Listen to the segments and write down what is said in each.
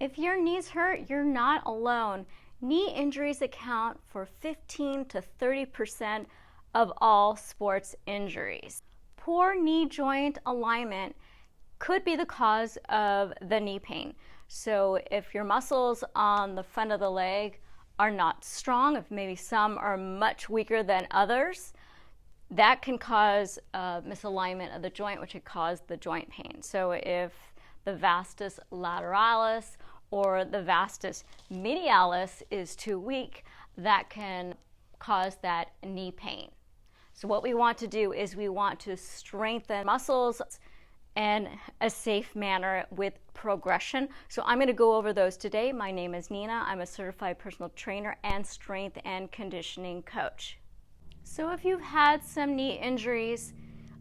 If your knees hurt, you're not alone. Knee injuries account for 15 to 30% of all sports injuries. Poor knee joint alignment could be the cause of the knee pain. So if your muscles on the front of the leg are not strong, if maybe some are much weaker than others, that can cause misalignment of the joint, which could cause the joint pain. So if the vastus lateralis or the vastus medialis is too weak, that can cause that knee pain. So what we want to do is we want to strengthen muscles in a safe manner with progression. So I'm going to go over those today. My name is Nina. I'm a certified personal trainer and strength and conditioning coach. So if you've had some knee injuries,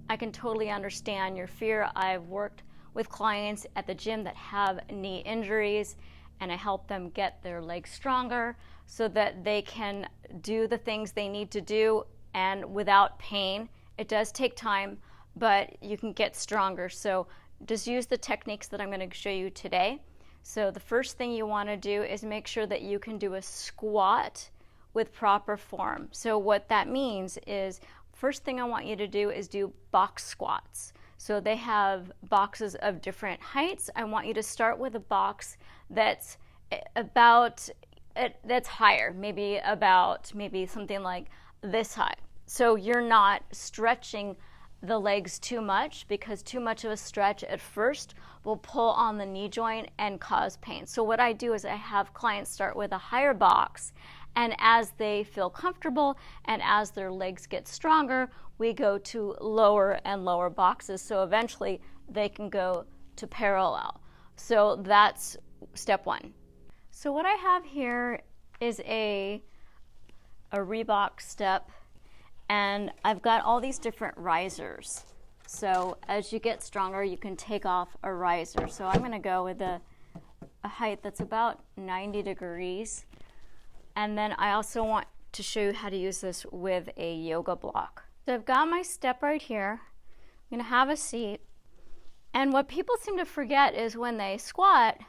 I can totally understand your fear. I've worked with clients at the gym that have knee injuries, and I help them get their legs stronger so that they can do the things they need to do and without pain. It does take time, but you can get stronger. So just use the techniques that I'm going to show you today. So the first thing you want to do is make sure that you can do a squat with proper form. So what that means is, first thing I want you to do is do box squats. So they have boxes of different heights. I want you to start with a box that's that's higher, maybe something like this high. So you're not stretching the legs too much, because too much of a stretch at first will pull on the knee joint and cause pain. So what I do is I have clients start with a higher box, and as they feel comfortable and as their legs get stronger, we go to lower and lower boxes, so eventually they can go to parallel. So that's step one. So what I have here is a Reebok step, and I've got all these different risers. So as you get stronger, you can take off a riser. So I'm going to go with a height that's about 90 degrees. And then I also want to show you how to use this with a yoga block. So I've got my step right here. I'm going to have a seat. And what people seem to forget is when they squat,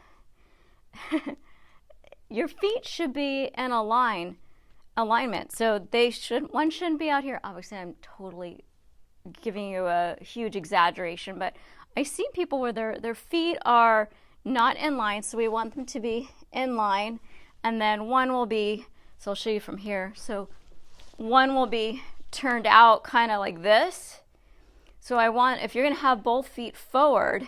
your feet should be in alignment. So one shouldn't be out here. Obviously, I'm totally giving you a huge exaggeration, but I see people where their feet are not in line, so we want them to be in line. And then one will be, so I'll show you from here. So one will be turned out kind of like this. So if you're going to have both feet forward,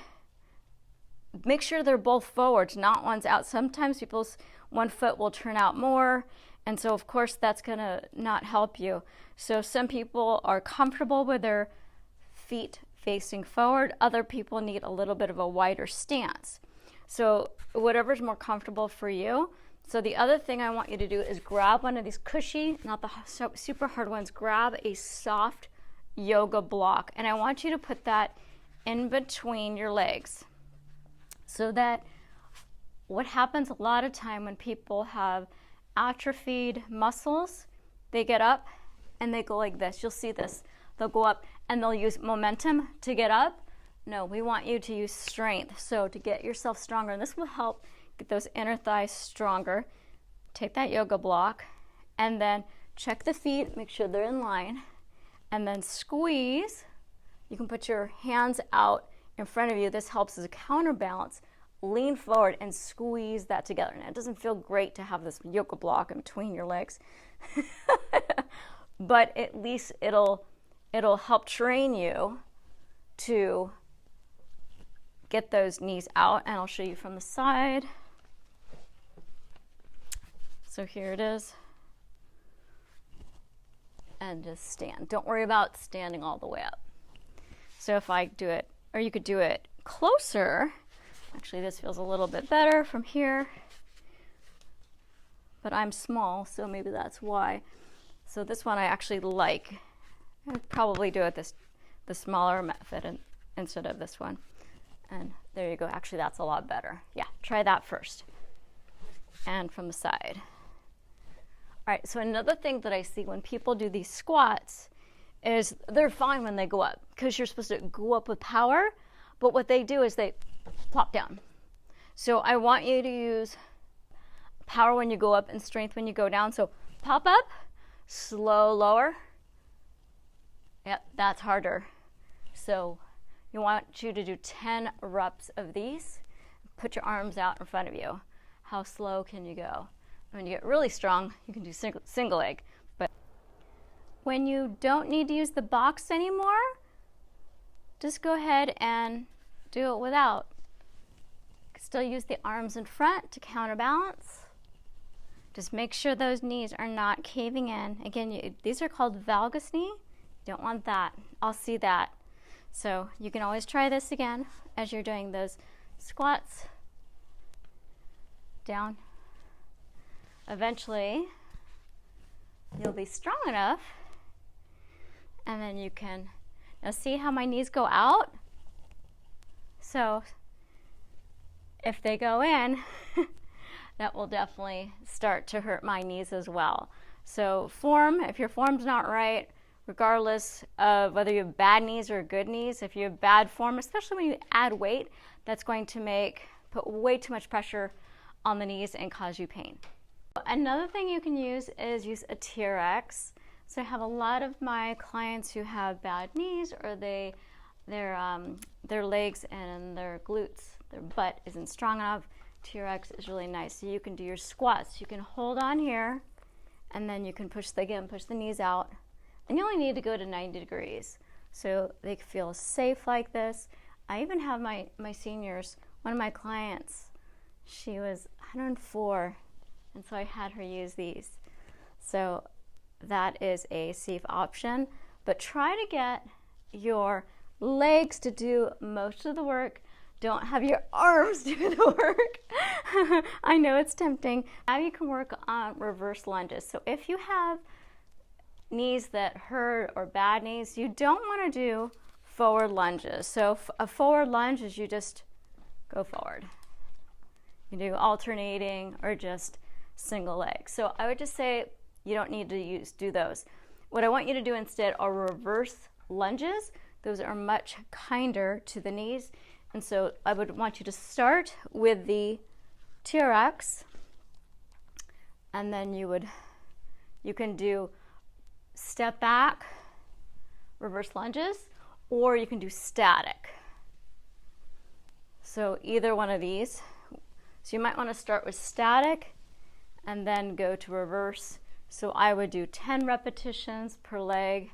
make sure they're both forwards, not one's out. Sometimes people's one foot will turn out more, and so of course that's going to not help you. So some people are comfortable with their feet facing forward. Other people need a little bit of a wider stance. So whatever's more comfortable for you. So the other thing I want you to do is grab one of these cushy, not the super hard ones, grab a soft yoga block, and I want you to put that in between your legs. So that what happens a lot of time when people have atrophied muscles, they get up and they go like this. You'll see this. They'll go up and they'll use momentum to get up. No, we want you to use strength. So to get yourself stronger, and this will help get those inner thighs stronger. Take that yoga block and then check the feet, make sure they're in line, and then squeeze. You can put your hands out in front of you. This helps as a counterbalance. Lean forward and squeeze that together. Now, it doesn't feel great to have this yoga block in between your legs, but at least it'll help train you to get those knees out. And I'll show you from the side. So here it is. And just stand. Don't worry about standing all the way up. So if I do it, or you could do it closer. Actually, this feels a little bit better from here. But I'm small, so maybe that's why. So this one I actually like. I'd probably do it the smaller method instead of this one. And there you go. Actually, that's a lot better. Yeah, try that first. And from the side. All right, so another thing that I see when people do these squats is they're fine when they go up, because you're supposed to go up with power, but what they do is they plop down. So I want you to use power when you go up and strength when you go down. So pop up, slow lower. Yep, that's harder. So you want you to do 10 reps of these. Put your arms out in front of you. How slow can you go? When you get really strong, you can do single leg. But when you don't need to use the box anymore, just go ahead and do it without. Still use the arms in front to counterbalance. Just make sure those knees are not caving in. Again, these are called valgus knee. You don't want that. I'll see that. So you can always try this again as you're doing those squats. Down. Eventually, you'll be strong enough, and then you can, now see how my knees go out? So if they go in, that will definitely start to hurt my knees as well. So form, if your form's not right, regardless of whether you have bad knees or good knees, if you have bad form, especially when you add weight, that's going to put way too much pressure on the knees and cause you pain. Another thing you can use is use a TRX. So I have a lot of my clients who have bad knees, or their legs and their glutes, their butt isn't strong enough. TRX is really nice. So you can do your squats. You can hold on here, and then you can push the knees out. And you only need to go to 90 degrees. So they feel safe like this. I even have my seniors, one of my clients, she was 104, and so I had her use these. So that is a safe option, but try to get your legs to do most of the work. Don't have your arms do the work. I know it's tempting. Now you can work on reverse lunges. So if you have knees that hurt or bad knees, you don't want to do forward lunges. So a forward lunge is you just go forward. You do alternating or just single leg. So I would just say you don't need to do those. What I want you to do instead are reverse lunges. Those are much kinder to the knees. And so I would want you to start with the TRX, and then you can do step back, reverse lunges, or you can do static. So either one of these. So you might want to start with static and then go to reverse. So I would do 10 repetitions per leg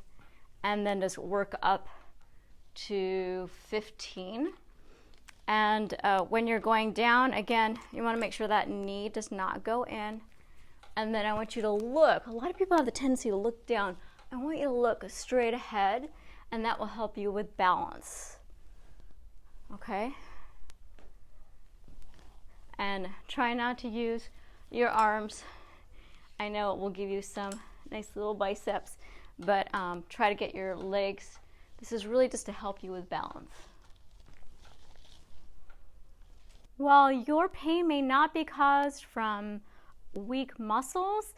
and then just work up to 15. And when you're going down, again, you want to make sure that knee does not go in. And then I want you to look. A lot of people have the tendency to look down. I want you to look straight ahead, and that will help you with balance. Okay? And try not to use your arms. I know it will give you some nice little biceps, but try to get your legs. This is really just to help you with balance. While your pain may not be caused from weak muscles,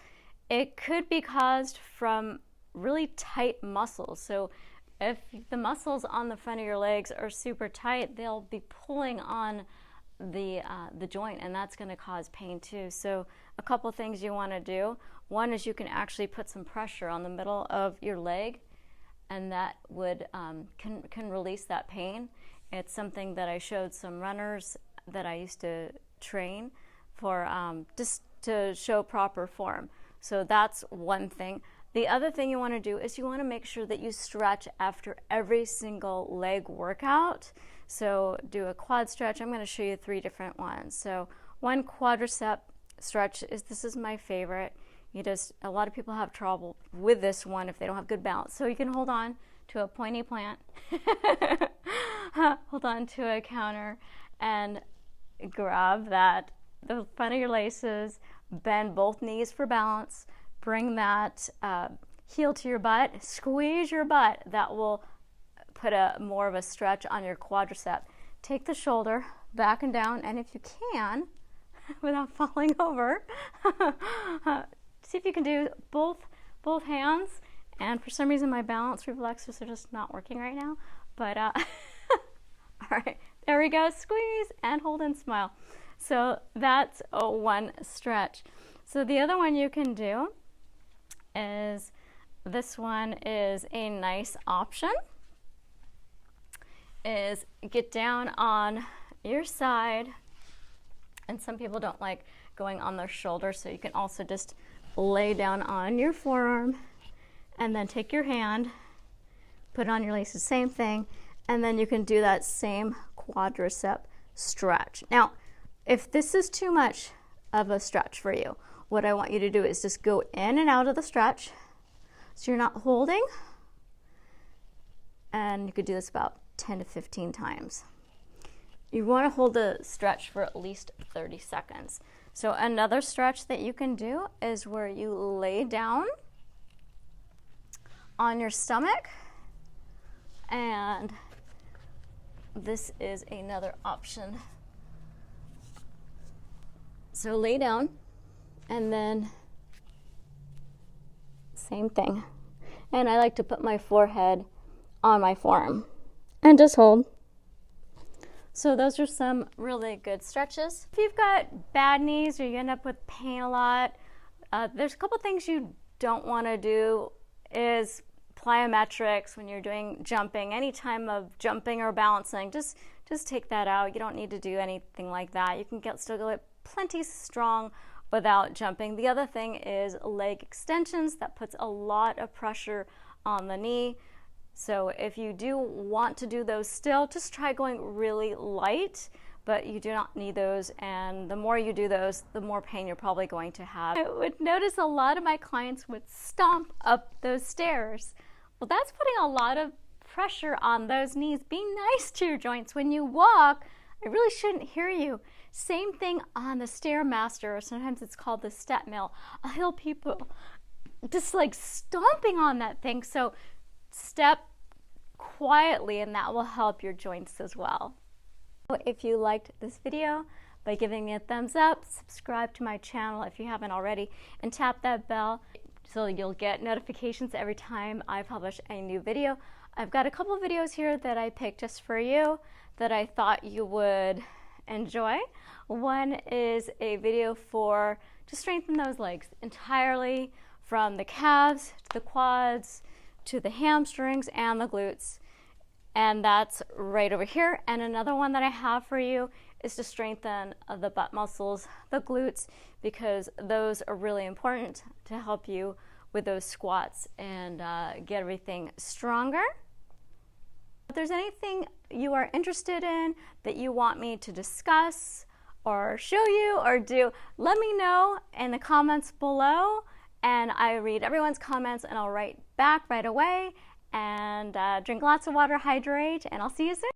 it could be caused from really tight muscles. So if the muscles on the front of your legs are super tight, they'll be pulling on the joint, and that's going to cause pain too. So a couple things you want to do. One is you can actually put some pressure on the middle of your leg, and that would can release that pain. It's something that I showed some runners that I used to train for, just to show proper form. So that's one thing. The other thing you want to do is you want to make sure that you stretch after every single leg workout. So do a quad stretch. I'm going to show you 3 different ones. So one quadricep stretch this is my favorite. A lot of people have trouble with this one if they don't have good balance. So you can hold on to a pointy plant, hold on to a counter, and grab the front of your laces, bend both knees for balance, bring that heel to your butt, squeeze your butt. That will put more of a stretch on your quadricep. Take the shoulder back and down, and if you can, without falling over, see if you can do both hands. And for some reason my balance reflexes are just not working right now, but all right, there we go. Squeeze and hold and smile. So that's one stretch. So the other one you can do is, this one is a nice option, is get down on your side. And some people don't like going on their shoulder, so you can also just lay down on your forearm and then take your hand, put on your laces, same thing, and then you can do that same quadricep stretch. Now, if this is too much of a stretch for you, what I want you to do is just go in and out of the stretch so you're not holding, and you could do this about 10 to 15 times. You want to hold the stretch for at least 30 seconds. So another stretch that you can do is where you lay down on your stomach, and this is another option. So lay down, and then same thing. And I like to put my forehead on my forearm and just hold. So those are some really good stretches. If you've got bad knees or you end up with pain a lot, there's a couple things you don't want to do is plyometrics when you're doing jumping. Any time of jumping or balancing, just take that out. You don't need to do anything like that. You can still get plenty strong without jumping. The other thing is leg extensions. That puts a lot of pressure on the knee. So if you do want to do those still, just try going really light, but you do not need those, and the more you do those, the more pain you're probably going to have. I would notice a lot of my clients would stomp up those stairs. Well, that's putting a lot of pressure on those knees. Be nice to your joints. When you walk, I really shouldn't hear you. Same thing on the Stairmaster, or sometimes it's called the step mill. I'll hear people just like stomping on that thing. So step quietly, and that will help your joints as well. If you liked this video, by giving me a thumbs up, subscribe to my channel if you haven't already, and tap that bell so you'll get notifications every time I publish a new video. I've got a couple videos here that I picked just for you that I thought you would enjoy. One is a video for to strengthen those legs entirely, from the calves to the quads to the hamstrings and the glutes, and that's right over here. And another one that I have for you is to strengthen the butt muscles, the glutes, because those are really important to help you with those squats and get everything stronger. If there's anything you are interested in that you want me to discuss or show you or do, let me know in the comments below, and I read everyone's comments and I'll write back right away. And drink lots of water, hydrate, and I'll see you soon.